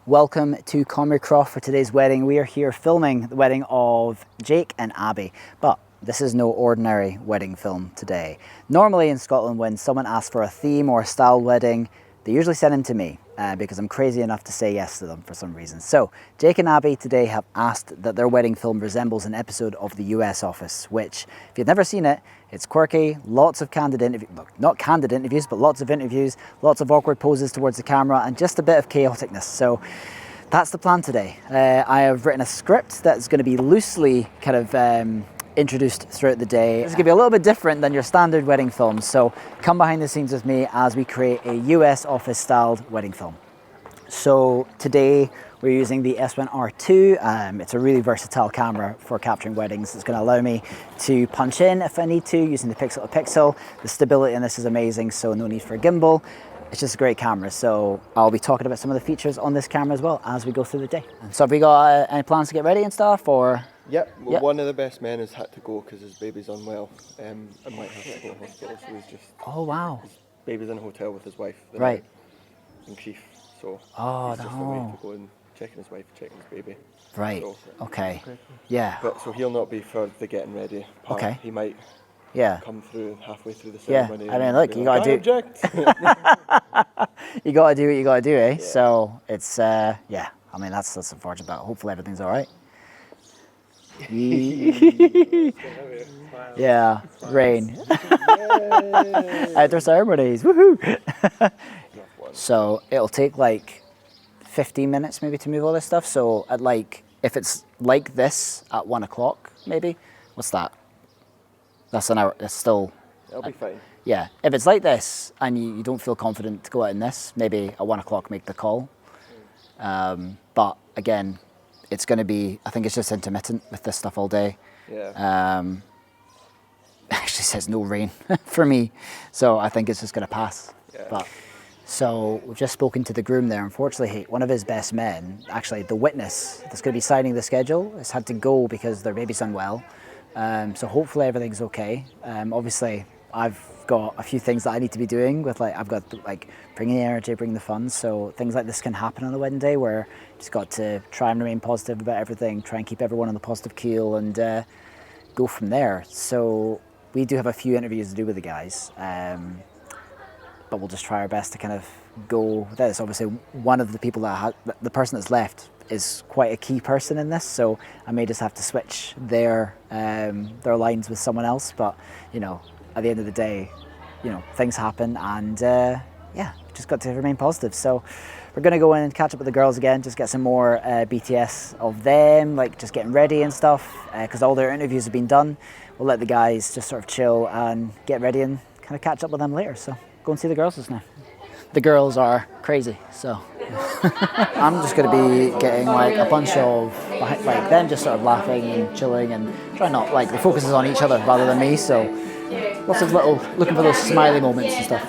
Welcome to Conwy Croft for today's wedding. We are here filming the wedding of Jake and Abby, but this is no ordinary wedding film today. Normally in Scotland, when someone asks for a theme or a style wedding, they usually send them to me because I'm crazy enough to say yes to them for some reason. So Jake and Abby today have asked that their wedding film resembles an episode of The US Office, which, if you've never seen it, it's quirky, lots of candid interviews, not candid interviews, but lots of interviews, lots of awkward poses towards the camera, and just a bit of chaoticness. So that's the plan today. I have written a script that's going to be loosely kind of introduced throughout the day. It's going to be a little bit different than your standard wedding films, so come behind the scenes with me as we create a US Office styled wedding film. So today we're using the S1RII. It's a really versatile camera for capturing weddings. It's going to allow me to punch in if I need to using the pixel to pixel. The stability in this is amazing, so no need for a gimbal. It's just a great camera, so I'll be talking about some of the features on this camera as well as we go through the day. So have we got any plans to get ready and stuff, or? Yep, well, one of the best men has had to go because his baby's unwell and might have to go to hospital, so he's just... Oh wow. His baby's in a hotel with his wife. Right. In Chief, so he's just away to go and checking his wife, checking his baby. Right, so, okay, yeah. But so he'll not be for the getting ready part. Okay. He might come through halfway through the ceremony. I mean, look, you gotta do... you gotta do what you gotta do, eh? Yeah. So it's, I mean, that's unfortunate, but hopefully everything's all right. Yeah, rain. Outdoor ceremonies, woohoo! So it'll take like 15 minutes maybe to move all this stuff. So at like, if it's like this at 1 o'clock, maybe, what's that? That's an hour, that's still... That'll be fine. Yeah, if it's like this and you don't feel confident to go out in this, maybe at 1 o'clock make the call. But again, it's going to be, I think it's just intermittent with this stuff all day. Yeah. It actually says no rain for me, so I think it's just going to pass. Yeah. But so we've just spoken to the groom there. Unfortunately, one of his best men, actually the witness that's going to be signing the schedule, has had to go because their baby's unwell. So hopefully everything's okay. Obviously, I've got a few things that I need to be doing with, like, I've got to, like, bringing the energy, bringing the fun. So things like this can happen on the wedding day where you just got to try and remain positive about everything, try and keep everyone on the positive keel and go from there. So we do have a few interviews to do with the guys, but we'll just try our best to kind of go with this. Obviously, one of the people the person that's left is quite a key person in this, so I may just have to switch their lines with someone else. But you know, at the end of the day, you know, things happen, and just got to remain positive. So we're gonna go in and catch up with the girls again, just get some more BTS of them, like just getting ready and stuff, because all their interviews have been done. We'll let the guys just sort of chill and get ready and kind of catch up with them later. So go and see the girls just now. The girls are crazy, so I'm just going to be getting like a bunch of like them just sort of laughing and chilling and trying not, like, the focus is on each other rather than me, so lots of little, looking for those smiley moments and stuff.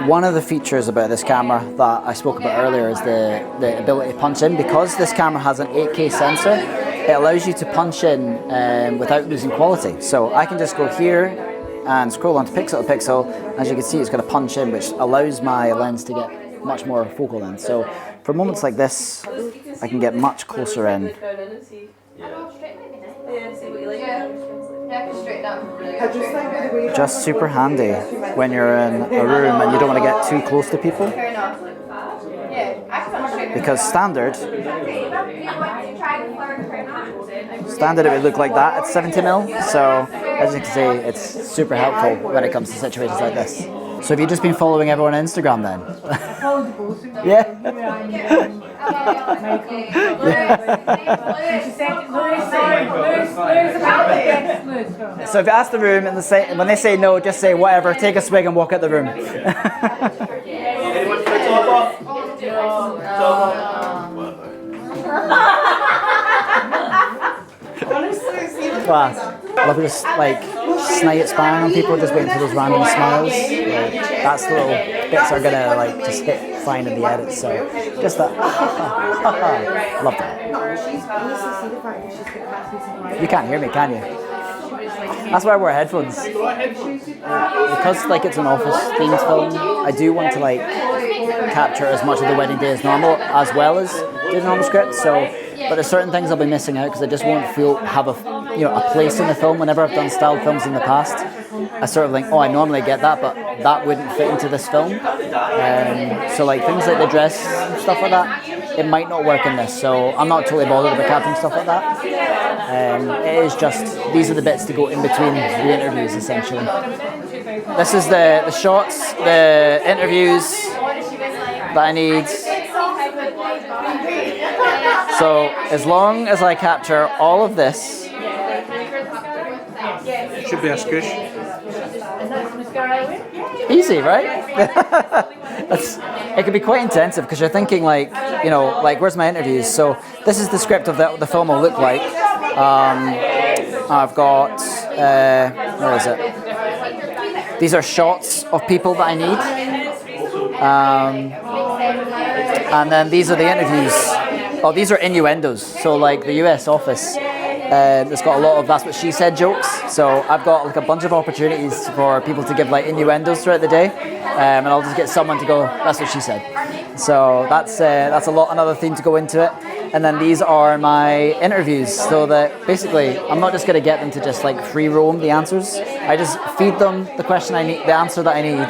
One of the features about this camera that I spoke about earlier is the ability to punch in. Because this camera has an 8K sensor, it allows you to punch in without losing quality. So I can just go here and scroll onto pixel to pixel. As you can see, it's going to punch in, which allows my lens to get much more focal length. So for moments like this, I can get much closer in. Just super handy when you're in a room and you don't want to get too close to people. Because standard it would look like that at 70mm. So as you can see, it's super helpful when it comes to situations like this. So have you just been following everyone on Instagram then? Yeah. So if you ask the room and when they say no, just say whatever, take a swig and walk out the room. Class. I love just like snipe sparring on people, just waiting for those random smiles. Like, that's the little bits that are gonna like just hit fine in the edit. So just that. Love that. You can't hear me, can you? That's why I wear headphones. Because like it's an office themed film, I do want to like capture as much of the wedding day as normal, as well as do the normal script. So, but there's certain things I'll be missing out because I just won't have a place in the film. Whenever I've done styled films in the past, I sort of think, oh, I normally get that, but that wouldn't fit into this film. So like things like the dress and stuff like that, it might not work in this. So I'm not totally bothered about capturing stuff like that. It is just, these are the bits to go in between the interviews essentially. This is the shots, the interviews that I need. So as long as I capture all of this, It should be a squish. easy, right? It can be quite intensive because you're thinking like, where's my interviews? So this is the script of the film will look like. I've got, where is it? These are shots of people that I need. And then these are the interviews. Oh, these are innuendos. So like the US office, it's got a lot of that's what she said jokes. So I've got like a bunch of opportunities for people to give like innuendos throughout the day. And I'll just get someone to go, that's what she said. So that's another theme to go into it. And then these are my interviews, so that basically I'm not just going to get them to just like free roam the answers. I just feed them the question I need, the answer that I need,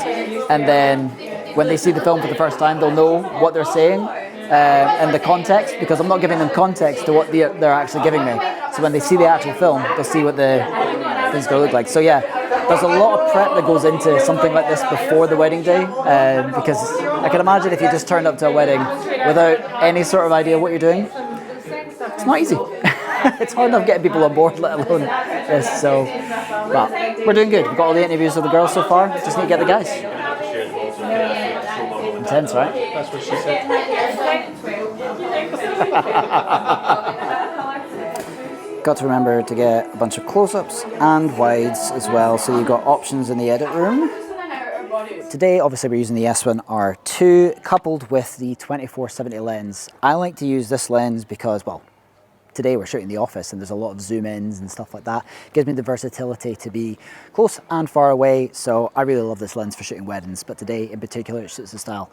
and then when they see the film for the first time, they'll know what they're saying and the context, because I'm not giving them context to what they're actually giving me. So when they see the actual film, they'll see what the thing's going to look like. So yeah, there's a lot of prep that goes into something like this before the wedding day, because I can imagine if you just turned up to a wedding without any sort of idea what you're doing, it's not easy. It's hard enough getting people on board, let alone this. So, but we're doing good. We've got all the interviews with the girls so far. Just need to get the guys. Intense, right? That's what she said. Got to remember to get a bunch of close-ups and wides as well, so you've got options in the edit room. Today, obviously, we're using the S1RII coupled with the 24-70 lens. I like to use this lens because, well, today we're shooting the office and there's a lot of zoom ins and stuff like that. It gives me the versatility to be close and far away, so I really love this lens for shooting weddings, but today in particular it suits the style.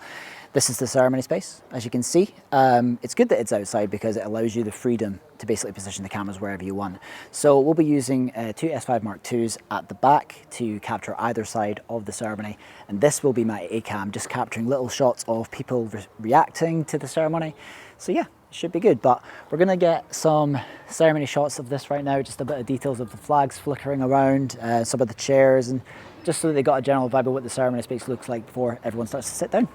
This is the ceremony space, as you can see. It's good that it's outside because it allows you the freedom to basically position the cameras wherever you want. So we'll be using two S5 Mark IIs at the back to capture either side of the ceremony, and this will be my A-cam, just capturing little shots of people reacting to the ceremony. So yeah, should be good, but we're gonna get some ceremony shots of this right now, just a bit of details of the flags flickering around, some of the chairs, and just so that they got a general vibe of what the ceremony space looks like before everyone starts to sit down.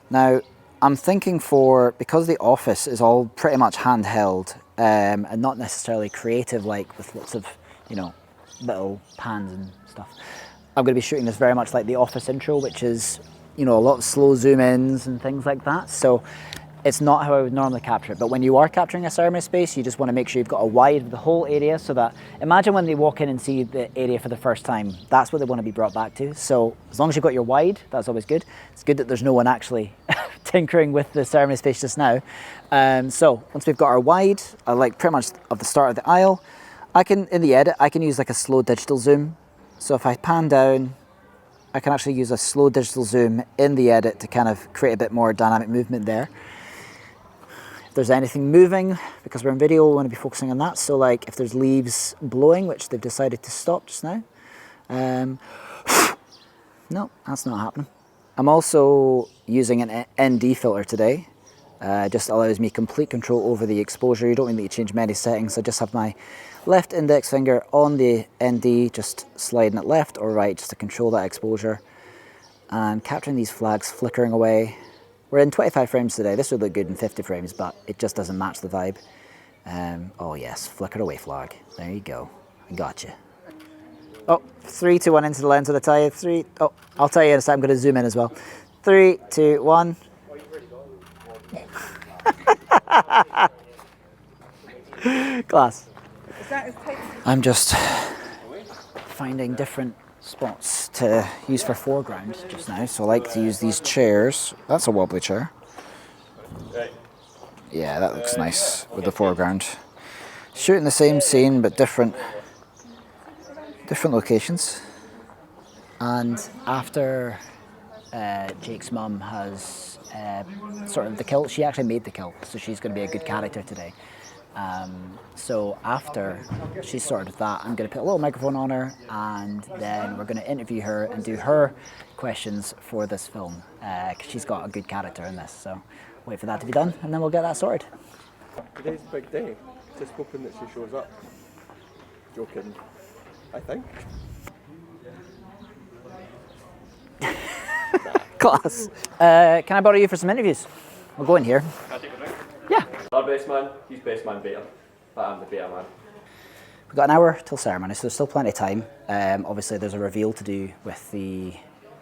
Now, I'm thinking because the office is all pretty much handheld and not necessarily creative, like with lots of, little pans and stuff, I'm gonna be shooting this very much like the office intro, which is a lot of slow zoom ins and things like that. So it's not how I would normally capture it. But when you are capturing a ceremony space, you just want to make sure you've got a wide of the whole area, so that, imagine when they walk in and see the area for the first time, that's what they want to be brought back to. So as long as you've got your wide, that's always good. It's good that there's no one actually tinkering with the ceremony space just now. So once we've got our wide, I like pretty much of the start of the aisle, in the edit, I can use like a slow digital zoom. So if I pan down, I can actually use a slow digital zoom in the edit to kind of create a bit more dynamic movement there. If there's anything moving, because we're in video, we want to be focusing on that. So like if there's leaves blowing, which they've decided to stop just now. No, that's not happening. I'm also using an ND filter today. Just allows me complete control over the exposure. You don't really need to change many settings. I just have my left index finger on the ND, just sliding it left or right just to control that exposure. And capturing these flags flickering away. We're in 25 frames today. This would look good in 50 frames, but it just doesn't match the vibe. Oh yes, flicker away flag. There you go. I got you. Oh, 3, 2, 1 into the lens. Will I tell you? 3. Oh, I'll tell you in a second. I'm going to zoom in as well. 3, 2, 1. Class. I'm just finding different spots to use for foreground just now. So I like to use these chairs. That's a wobbly chair. Yeah, that looks nice with the foreground. shooting the same scene but different locations. And after Jake's mum has sort of the kilt, she actually made the kilt, so she's going to be a good character today. So after she's sorted with that, I'm going to put a little microphone on her, and then we're going to interview her and do her questions for this film, because she's got a good character in this. So wait for that to be done, and then we'll get that sorted. Today's a big day. Just hoping that she shows up. Joking, I think. Class. Can I borrow you for some interviews? We'll go in here. Can I take a drink? Yeah. Our best man, he's best man beta, but I'm the beta man. We've got an hour till ceremony, so there's still plenty of time. Obviously there's a reveal to do with the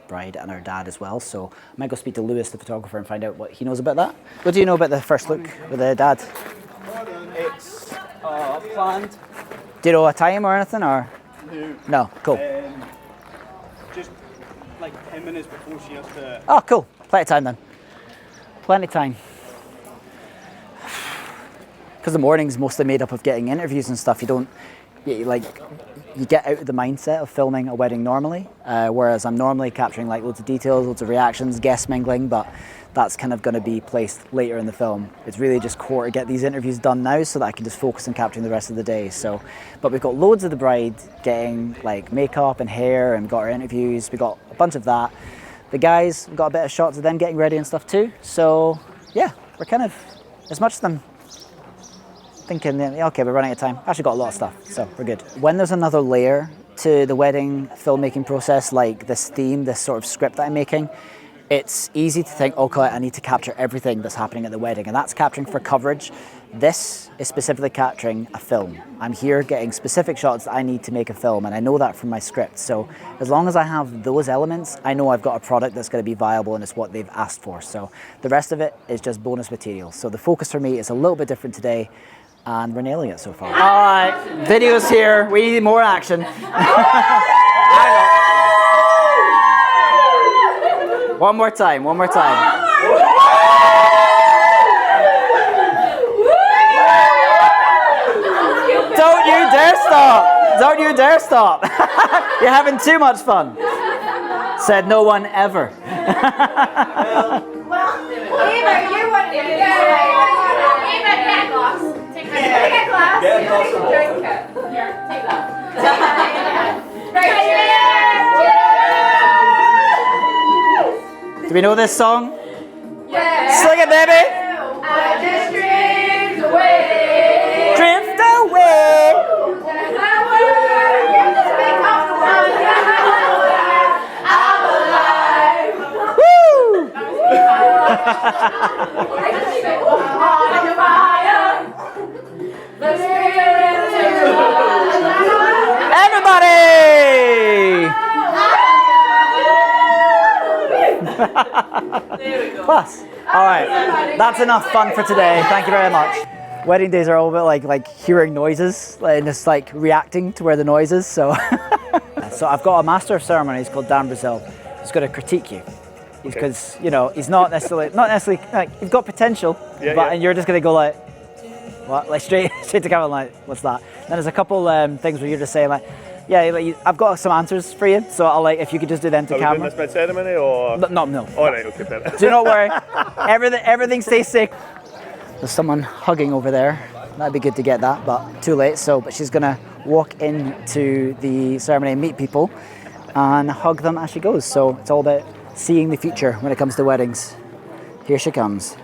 bride and her dad as well, so I might go speak to Lewis, the photographer, and find out what he knows about that. What do you know about the first look with the dad? It's planned. Do you know a time or anything, or? No. No, cool. Just like 10 minutes before she has to... Oh, cool. Plenty of time then. Plenty of time. Because the morning's mostly made up of getting interviews and stuff, you get out of the mindset of filming a wedding normally, whereas I'm normally capturing like loads of details, loads of reactions, guest mingling, but that's kind of going to be placed later in the film. It's really just core to get these interviews done now so that I can just focus on capturing the rest of the day. So, but we've got loads of the bride getting like makeup and hair, and we've got our interviews, we've got a bunch of that. The guys, we've got a bit of shots of them getting ready and stuff too. So yeah, we're kind of, as much as I'm thinking, okay, we're running out of time. Actually got a lot of stuff, so we're good. When there's another layer to the wedding filmmaking process, like this theme, this sort of script that I'm making, it's easy to think, okay, I need to capture everything that's happening at the wedding, and that's capturing for coverage. This is specifically capturing a film. I'm here getting specific shots that I need to make a film, and I know that from my script. So as long as I have those elements, I know I've got a product that's going to be viable and it's what they've asked for. So the rest of it is just bonus material. So the focus for me is a little bit different today, and we're nailing it so far. All right, video's here. We need more action. One more time, one more time. Don't you dare stop! Don't you dare stop! You're having too much fun. Said no one ever. Well, Eva, you want to get a glass. Take a glass. Get a glass of water. Drink it. Here, take that. Right, Do we know this song? yeah. Sing it, baby! I just drift away. Drift away! And I will just make up the one. I'm alive. Woo! On fire. The spirit takes over. Everybody! There we go. Plus. All right, that's enough fun for today. Thank you very much. Wedding days are all about like hearing noises and just like reacting to where the noise is. So, so I've got a master of ceremonies called Dan Brazil. He's going to critique you because you know he's not necessarily like you've got potential, and you're just going to go like, what? Like straight to camera, like what's that? Then there's a couple things where you're just saying like, yeah, like, I've got some answers for you, so I'll like if you could just do them to camera. Are we doing this mid-ceremony or? No. All right, okay, perfect. Do not worry. Everything stays safe. There's someone hugging over there. That'd be good to get that, but too late. So, but she's gonna walk into the ceremony and meet people and hug them as she goes. So it's all about seeing the future when it comes to weddings. Here she comes.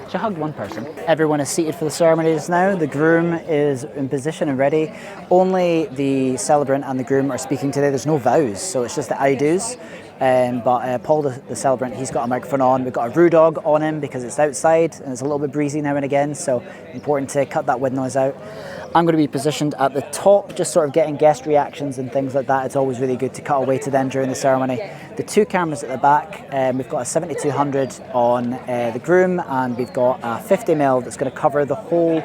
She hugged one person. Everyone is seated for the ceremonies now. The groom is in position and ready. Only the celebrant and the groom are speaking today. There's no vows, so it's just the I do's. But Paul, the celebrant, he's got a microphone on. We've got a brew dog on him because it's outside and it's a little bit breezy now and again, so important to cut that wind noise out. I'm going to be positioned at the top, just sort of getting guest reactions and things like that. It's always really good to cut away to them during the ceremony. the 2 cameras at the back. We've got a 7200 on the groom, and we've got a 50mm that's going to cover the whole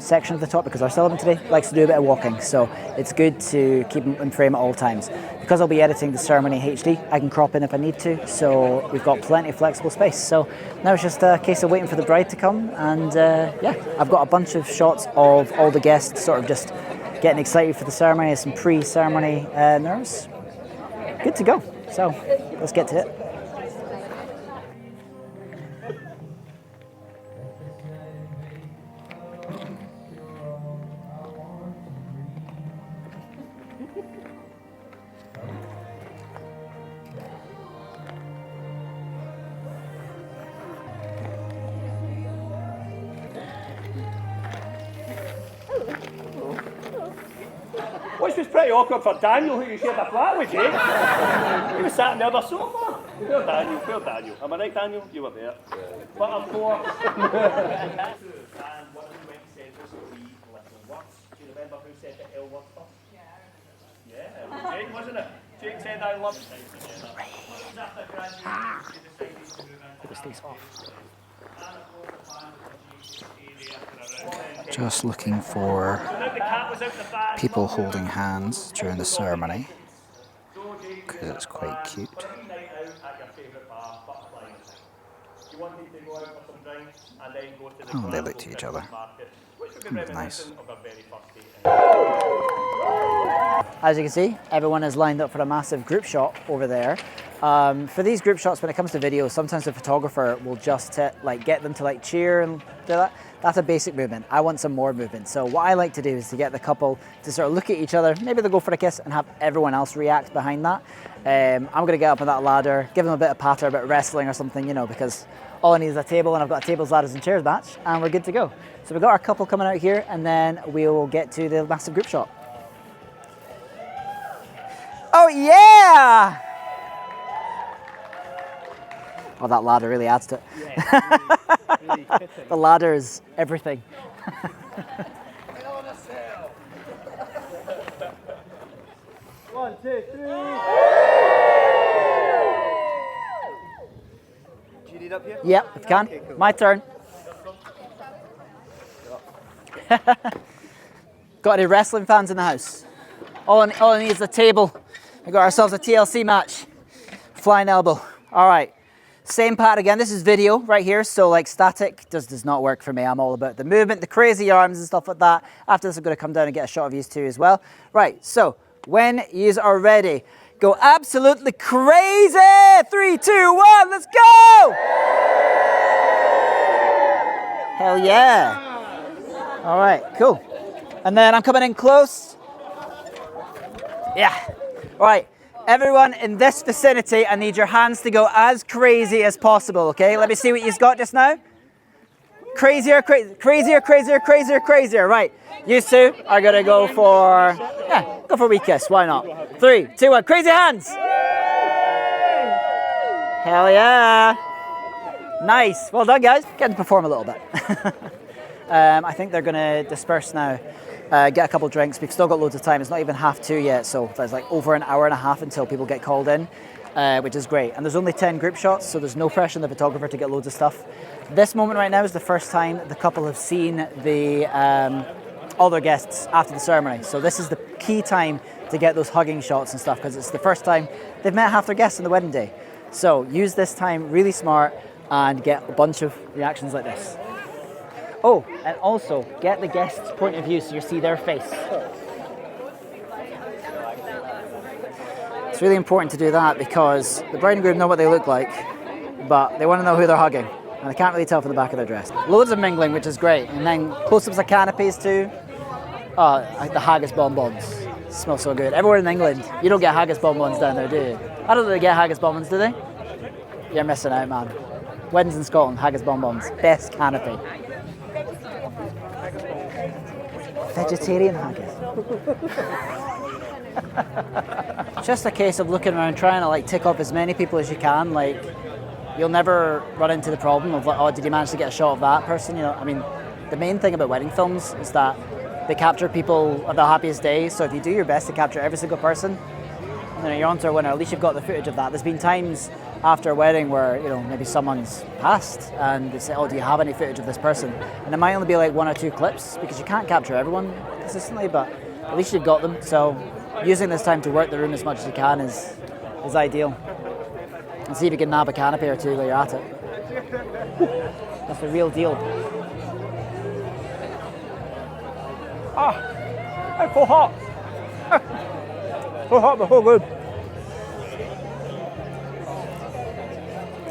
section of the top, because our Sullivan today likes to do a bit of walking, so it's good to keep him in frame at all times. Because I'll be editing the ceremony HD, I can crop in if I need to, so we've got plenty of flexible space. So now it's just a case of waiting for the bride to come, and yeah, I've got a bunch of shots of all the guests sort of just getting excited for the ceremony, some pre-ceremony nerves. Good to go. So let's get to it. Which was pretty awkward for Daniel, who you shared a flat with, Jase. He was sat on the other sofa. Poor Daniel, poor Daniel. Am I right, Daniel? You were there. But of course. And one of the went said was three little words. Do you remember who said the L word first? Yeah, it was Jake, wasn't it? Jake said, I love you together. After graduation, she decided to move into Put the stays off. Just looking for people holding hands during the ceremony, because it's quite cute. Oh, they look to each other. Nice. As you can see, everyone is lined up for a massive group shot over there. For these group shots, when it comes to video, sometimes the photographer will just get them to cheer and do that. That's a basic movement. I want some more movement. So what I like to do is to get the couple to sort of look at each other, maybe they'll go for a kiss, and have everyone else react behind that. I'm gonna get up on that ladder, give them a bit of patter, a bit of wrestling or something, you know, because all I need is a table, and I've got a tables, ladders and chairs match, and we're good to go. So we've got our couple coming out here, and then we'll get to the massive group shot. Oh yeah! Oh, that ladder really adds to it. Yeah, really The ladder is everything. One, two, three. Do you need up here? Yep, if you can. Okay, cool. My turn. Got any wrestling fans in the house? All I need is a table. We got ourselves a TLC match. Flying elbow. All right. Same part again. This is video right here, so static does not work for me. I'm all about the movement, the crazy arms and stuff like that. After this, I'm going to come down and get a shot of you two as well. Right, so when you are ready, go absolutely crazy. 3, 2, 1, let's go! Hell yeah. All right, cool. And then I'm coming in close. Yeah. All right. Everyone in this vicinity, I need your hands to go as crazy as possible, okay? Let me see what you've got just now. Crazier, crazier, crazier, crazier, crazier. Right, you two are gonna go for, go for a wee kiss, why not? 3, 2, 1, crazy hands! Hell yeah! Nice, well done guys. Get to perform a little bit. I think they're gonna disperse now. Get a couple drinks. We've still got loads of time. It's not even 2:30 yet, so there's over an hour and a half until people get called in, which is great. And there's only 10 group shots, so there's no pressure on the photographer to get loads of stuff. This moment right now is the first time the couple have seen the all their guests after the ceremony. So this is the key time to get those hugging shots and stuff, because it's the first time they've met half their guests on the wedding day. So use this time really smart and get a bunch of reactions like this. Oh, and also get the guest's point of view so you see their face. It's really important to do that because the bride and groom know what they look like, but they want to know who they're hugging, and they can't really tell from the back of their dress. Loads of mingling, which is great, and then close-ups of canopies too. Oh, like the haggis bonbons. Smell so good. Everywhere in England, you don't get haggis bonbons down there, do you? I don't think they get haggis bonbons, do they? You're missing out, man. Weddings in Scotland, haggis bonbons. Best canopy. Vegetarian haggis. Just a case of looking around, trying to tick off as many people as you can. You'll never run into the problem of oh, did you manage to get a shot of that person? You know, I mean, the main thing about wedding films is that they capture people at their happiest days. So if you do your best to capture every single person, you're onto a winner, at least you've got the footage of that. There's been times after a wedding where, you know, maybe someone's passed and they say, oh, do you have any footage of this person? And it might only be like 1 or 2 clips because you can't capture everyone consistently, but at least you've got them. So using this time to work the room as much as you can is ideal. And see if you can nab a canopy or two while you're at it. That's the real deal. It's so hot. So hot, but so good.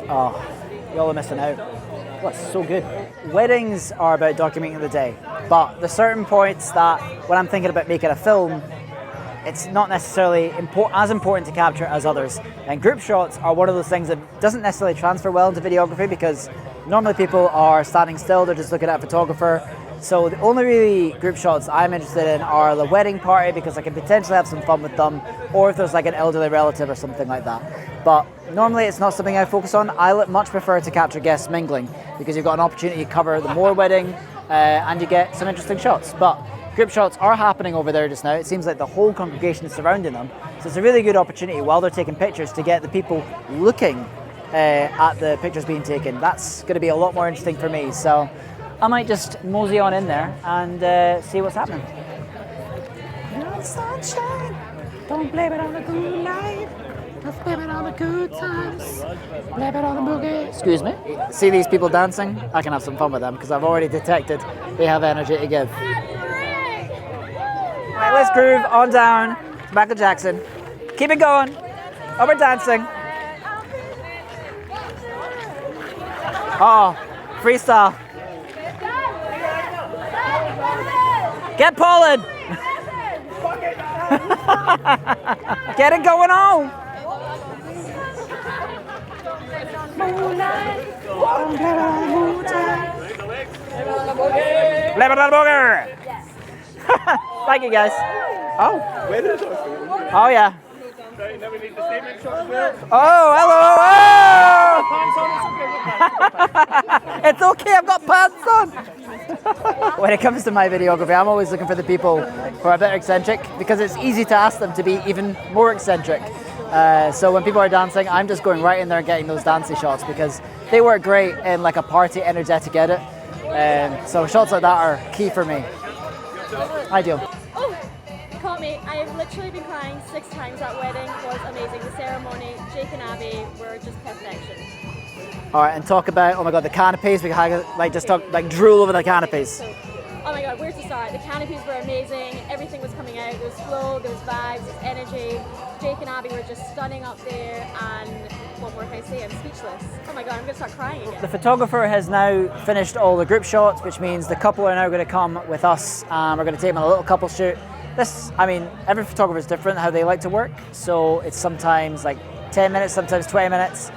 Oh, y'all are missing out. Oh, it's so good. Weddings are about documenting the day, but there's certain points that when I'm thinking about making a film, it's not necessarily as important to capture as others. And group shots are one of those things that doesn't necessarily transfer well into videography because normally people are standing still, they're just looking at a photographer. So the only really group shots I'm interested in are the wedding party because I can potentially have some fun with them, or if there's like an elderly relative or something like that. But normally it's not something I focus on. I much prefer to capture guests mingling because you've got an opportunity to cover the more wedding and you get some interesting shots. But group shots are happening over there just now. It seems like the whole congregation is surrounding them. So it's a really good opportunity while they're taking pictures to get the people looking at the pictures being taken. That's going to be a lot more interesting for me. So I might just mosey on in there and see what's happening. No sunshine, don't blame it on the good life. Let's blame it on the good times. Blame it on the boogie. Excuse me. See these people dancing? I can have some fun with them because I've already detected they have energy to give. Right, let's groove on down to Michael Jackson. Keep it going. Over dancing. Oh, freestyle. Get pulling. Get it going on. Blame it on the booger. Thank you guys. Oh. Oh yeah. Oh, hello. Oh. It's okay, I've got pants on. When it comes to my videography, I'm always looking for the people who are a bit eccentric because it's easy to ask them to be even more eccentric. So when people are dancing, I'm just going right in there and getting those dancey shots because they work great in like a party energetic edit. So shots like that are key for me. Ideal. Oh, caught me. I have literally been crying 6 times. That wedding was amazing. The ceremony, Jake and Abby were just perfection. All right, and talk about, oh my God, the canopies. We can just talk, drool over the canopies. Oh my God, where to start? The canopies were amazing. Everything was coming out. There was flow, there was vibes, there was energy. Jake and Abby were just stunning up there, and what more can I say? I'm speechless. Oh my God, I'm gonna start crying again. The photographer has now finished all the group shots, which means the couple are now gonna come with us. We're gonna take them on a little couple shoot. Every photographer is different how they like to work. So it's sometimes like 10 minutes, sometimes 20 minutes.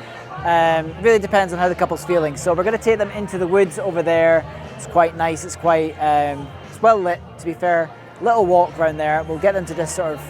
Really depends on how the couple's feeling. So we're going to take them into the woods over there. It's quite nice. It's quite it's well lit, to be fair. Little walk around there. We'll get them to this sort of.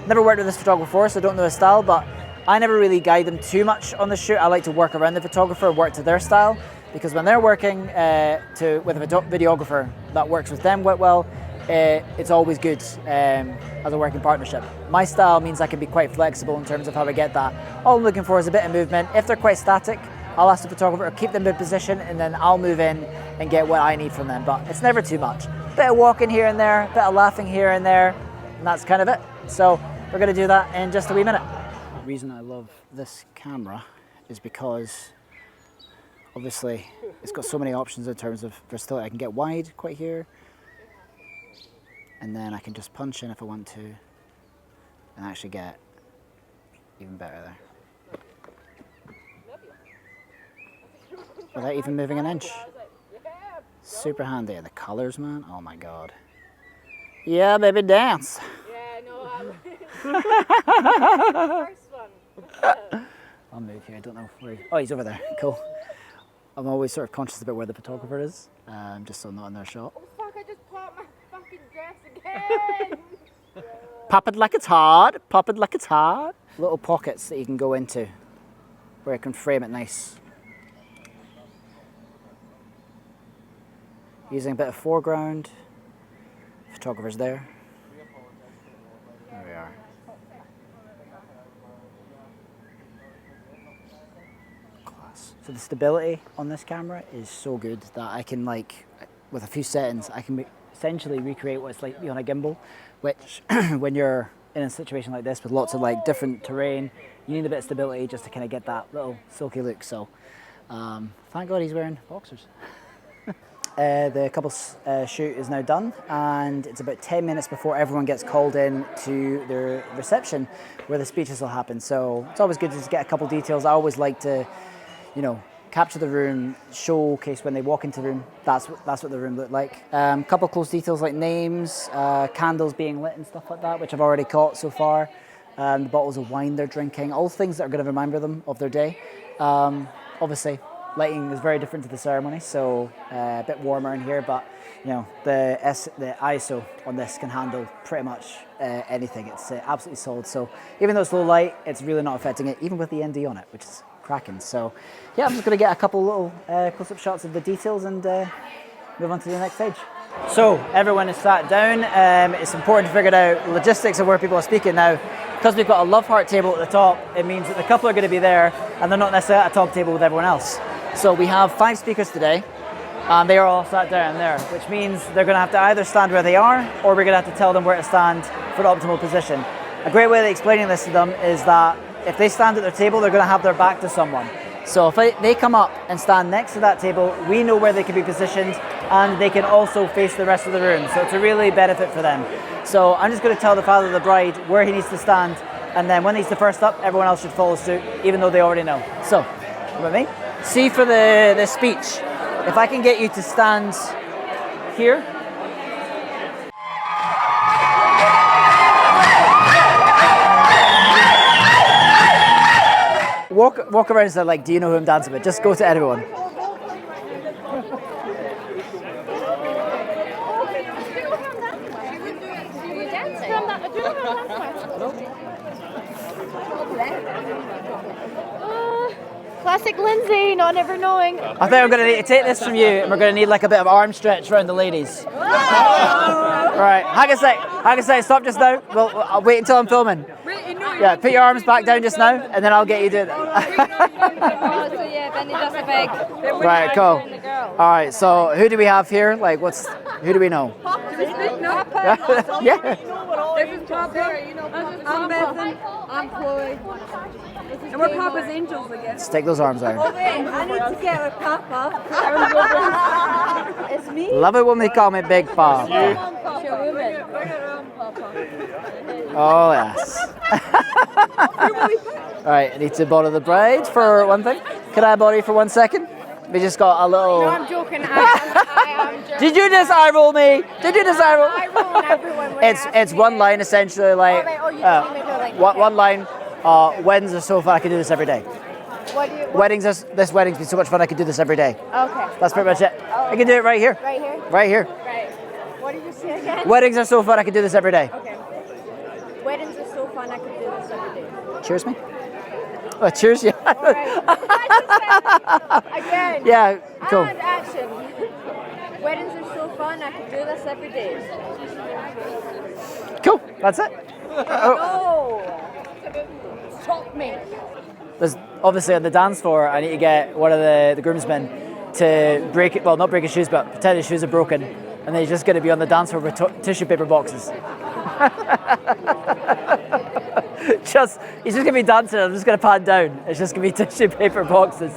Never worked with this photographer before, so I don't know his style. But I never really guide them too much on the shoot. I like to work around the photographer, work to their style, because when they're working with a videographer that works with them quite well, it's always good as a working partnership. My style means I can be quite flexible in terms of how I get that. All I'm looking for is a bit of movement. If they're quite static, I'll ask the photographer to keep them in position and then I'll move in and get what I need from them. But it's never too much. Bit of walking here and there, bit of laughing here and there, and that's kind of it. So we're going to do that in just a wee minute. The reason I love this camera is because obviously it's got so many options in terms of versatility. I can get wide quite here, and then I can just punch in if I want to and actually get even better there without even moving an inch. Super handy. The colors, man, oh my God. Yeah, baby, dance. Yeah, no, first one. I'll move here. I don't know where oh, he's over there. Cool. I'm always sort of conscious about where the photographer is, just so I'm not in their shot. Oh fuck, I just popped my fucking dress again. Pop it like it's hard. Pop it like it's hard. Little pockets that you can go into where you can frame it nice. Using a bit of foreground. Photographer's there. There we are. So the stability on this camera is so good that I can, like, with a few settings, I can essentially recreate what it's like to be on a gimbal, which when you're in a situation like this with lots of like different terrain, you need a bit of stability just to kind of get that little silky look. So thank God he's wearing boxers. The couple's shoot is now done, and it's about 10 minutes before everyone gets called in to their reception where the speeches will happen. So it's always good to just get a couple details. I always like to, you know, capture the room, showcase when they walk into the room, that's what the room looked like. Couple close details like names, candles being lit and stuff like that, which I've already caught so far. The bottles of wine they're drinking, all things that are going to remind them of their day. Obviously, lighting is very different to the ceremony, so a bit warmer in here, but you know, the ISO on this can handle pretty much anything. It's absolutely solid, so even though it's low light, it's really not affecting it, even with the ND on it, which is cracking. So yeah, I'm just going to get a couple little close-up shots of the details and move on to the next stage. So everyone is sat down. It's important to figure out logistics of where people are speaking now. Because we've got a love heart table at the top, it means that the couple are going to be there and they're not necessarily at a top table with everyone else. So we have 5 speakers today, and they are all sat down there, which means they're going to have to either stand where they are, or we're going to have to tell them where to stand for the optimal position. A great way of explaining this to them is that if they stand at their table, they're going to have their back to someone. So if they come up and stand next to that table, we know where they can be positioned, and they can also face the rest of the room. So it's a really benefit for them. So I'm just going to tell the father of the bride where he needs to stand, and then when he's the first up, everyone else should follow suit, even though they already know. So, you with me? See, for the speech, if I can get you to stand here. Walk around and say, like, do you know who I'm dancing with? Just go to everyone. Classic Lindsay, not ever knowing. I think I'm going to need to take this from you, and we're going to need like a bit of arm stretch around the ladies. Right, hang a sec, stop just now. Well, I'll wait until I'm filming. Yeah, put your arms back down just now, and then I'll get you doing it. So yeah, Benny does a big. Right, cool. All right, so who do we have here? Like, who do we know? Yeah. This is Papa. I'm Bethan. I'm Chloe. And we're Papa's angels again. Stick those arms out. Oh wait, I need to get with Papa. It's me. Love it when they call me Big Papa. Oh yes. All right, I need to bother the bride for one thing. Can I bother you for 1 second? We just got a little. No, I'm joking. I am joking. Did you just eye roll me? Did you just eye roll? I roll everyone. It's one line essentially, like one line. Weddings are so fun. I could do this every day. This wedding's been so much fun. I could do this every day. Okay. That's pretty much it. I can do it right here. Right here. Right here. Right. What did you say again? Weddings are so fun. I could do this every day. Okay. Weddings are so fun. I could do this every day. Cheers me. Oh, cheers, yeah. Again. Yeah, cool. And action. Weddings are so fun. I could do this every day. Cool. That's it. Oh. Stop me. There's obviously on the dance floor, I need to get one of the groomsmen to break it. Well, not break his shoes, but pretend his shoes are broken, and then he's just going to be on the dance floor with tissue paper boxes. He's just going to be dancing. I'm just going to pan down. It's just going to be tissue paper boxes.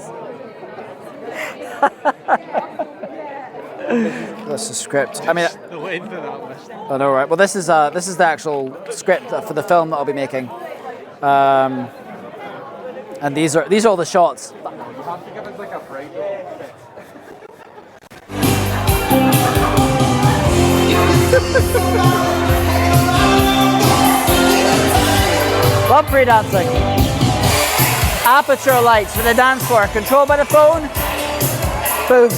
That's the script. I mean, I know, right? Well, this is the actual script for the film that I'll be making, and these are all the shots. You have to give us like a bridal. Love free dancing. Aperture lights for the dance floor. Controlled by the phone. Boom.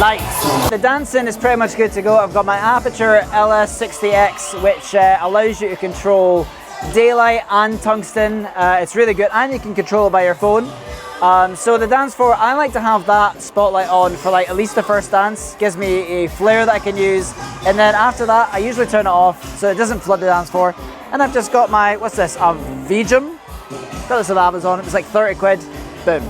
Lights. The dancing is pretty much good to go. I've got my Aperture LS60X, which allows you to control daylight and tungsten. It's really good, and you can control it by your phone. So the dance floor, I like to have that spotlight on for like at least the first dance. Gives me a flare that I can use, and then after that I usually turn it off so it doesn't flood the dance floor. And I've just got my, what's this, a Vijum? Got this at Amazon, it was like 30 quid, boom.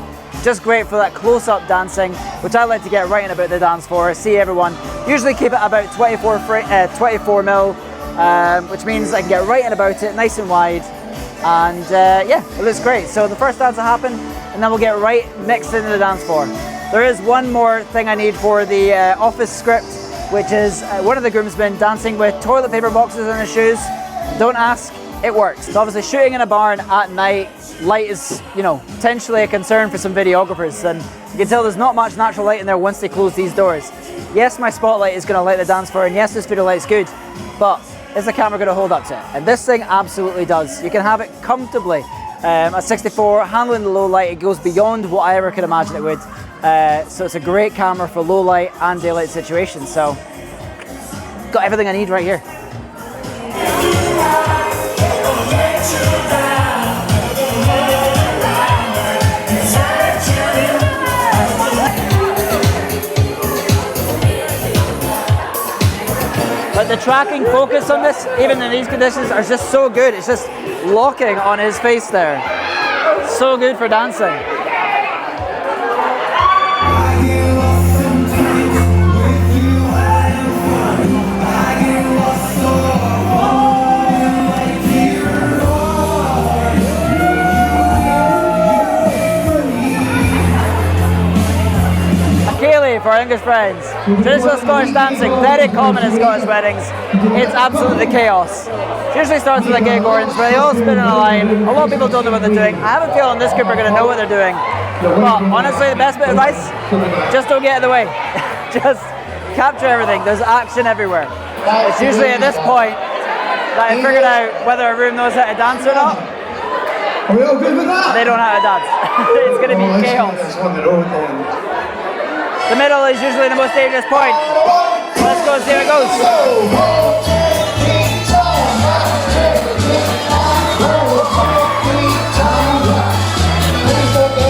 just great for that close-up dancing, which I like to get right in about the dance floor, see everyone. Usually keep it about 24 mil, which means I can get right in about it, nice and wide. And yeah, it looks great. So the first dance will happen, and then we'll get right mixed into the dance floor. There is one more thing I need for the office script, which is one of the groomsmen dancing with toilet paper boxes in his shoes. Don't ask, it works. So obviously shooting in a barn at night, light is, you know, potentially a concern for some videographers, and you can tell there's not much natural light in there once they close these doors. Yes, my spotlight is going to light the dance floor, and yes, this video light's good, but is the camera going to hold up to it? And this thing absolutely does. You can have it comfortably at 64, handling the low light. It goes beyond what I ever could imagine it would. So it's a great camera for low light and daylight situations. So got everything I need right here. But the tracking focus on this, even in these conditions, are just so good. It's just locking on his face there. So good for dancing. For our English friends, traditional Scottish dancing, very common in Scottish weddings. It's absolutely chaos. It usually starts with a gig ornament where they all spin in a line. A lot of people don't know what they're doing. I have a feeling this group are going to know what they're doing. But honestly, the best bit of advice, just don't get in the way. Just capture everything. There's action everywhere. It's usually at this point that I figured out whether a room knows how to dance or not. Are we all good with that? They don't know how to dance. It's going to be chaos. The middle is usually the most dangerous point. Let's go see how it goes.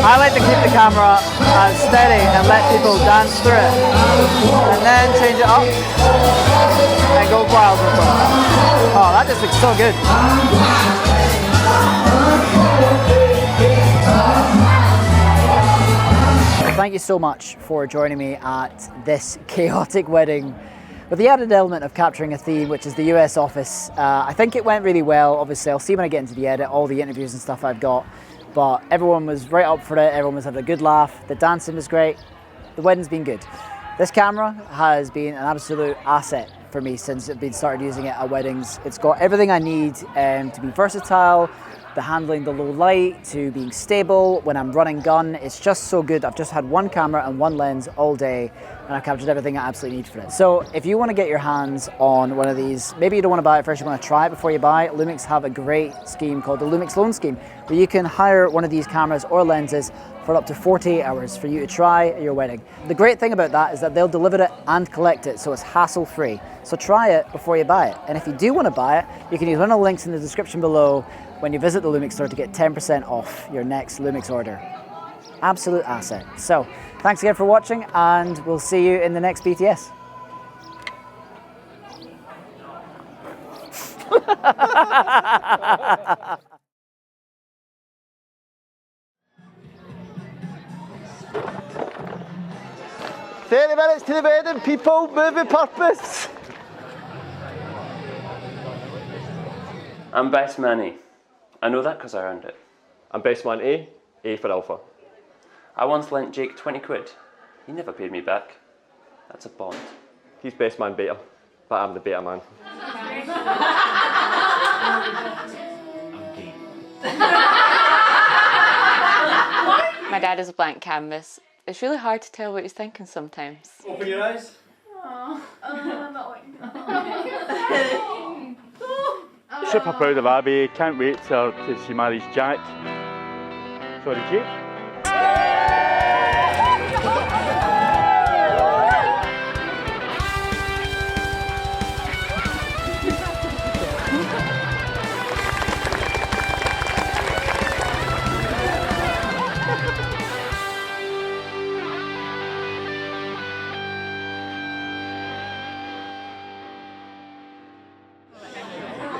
I like to keep the camera steady and let people dance through it. And then change it up and go wild with it. Oh, that just looks so good. Thank you so much for joining me at this chaotic wedding with the added element of capturing a theme, which is the US office. I think it went really well. Obviously, I'll see when I get into the edit, all the interviews and stuff I've got, but everyone was right up for it. Everyone was having a good laugh. The dancing was great. The wedding's been good. This camera has been an absolute asset for me since I've been started using it at weddings. It's got everything I need to be versatile, the handling the low light, to being stable when I'm running gun. It's just so good. I've just had one camera and one lens all day, and I've captured everything I absolutely need for it. So if you want to get your hands on one of these, maybe you don't want to buy it first, you want to try it before you buy it, Lumix have a great scheme called the Lumix Loan Scheme, where you can hire one of these cameras or lenses for up to 48 hours for you to try at your wedding. The great thing about that is that they'll deliver it and collect it, so it's hassle-free. So try it before you buy it. And if you do want to buy it, you can use one of the links in the description below when you visit the Lumix store to get 10% off your next Lumix order. Absolute asset. So thanks again for watching, and we'll see you in the next BTS. Minutes to the wedding, people, move with purpose. I'm best man A. I know that because I earned it. I'm best man A, A for Alpha. I once lent Jake 20 quid. He never paid me back. That's a bond. He's best man beta, but I'm the beta man. My dad is a blank canvas. It's really hard to tell what he's thinking sometimes. Open your eyes. Super proud of Abby. Can't wait till she marries Jack. Sorry, Jake.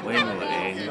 When will it end?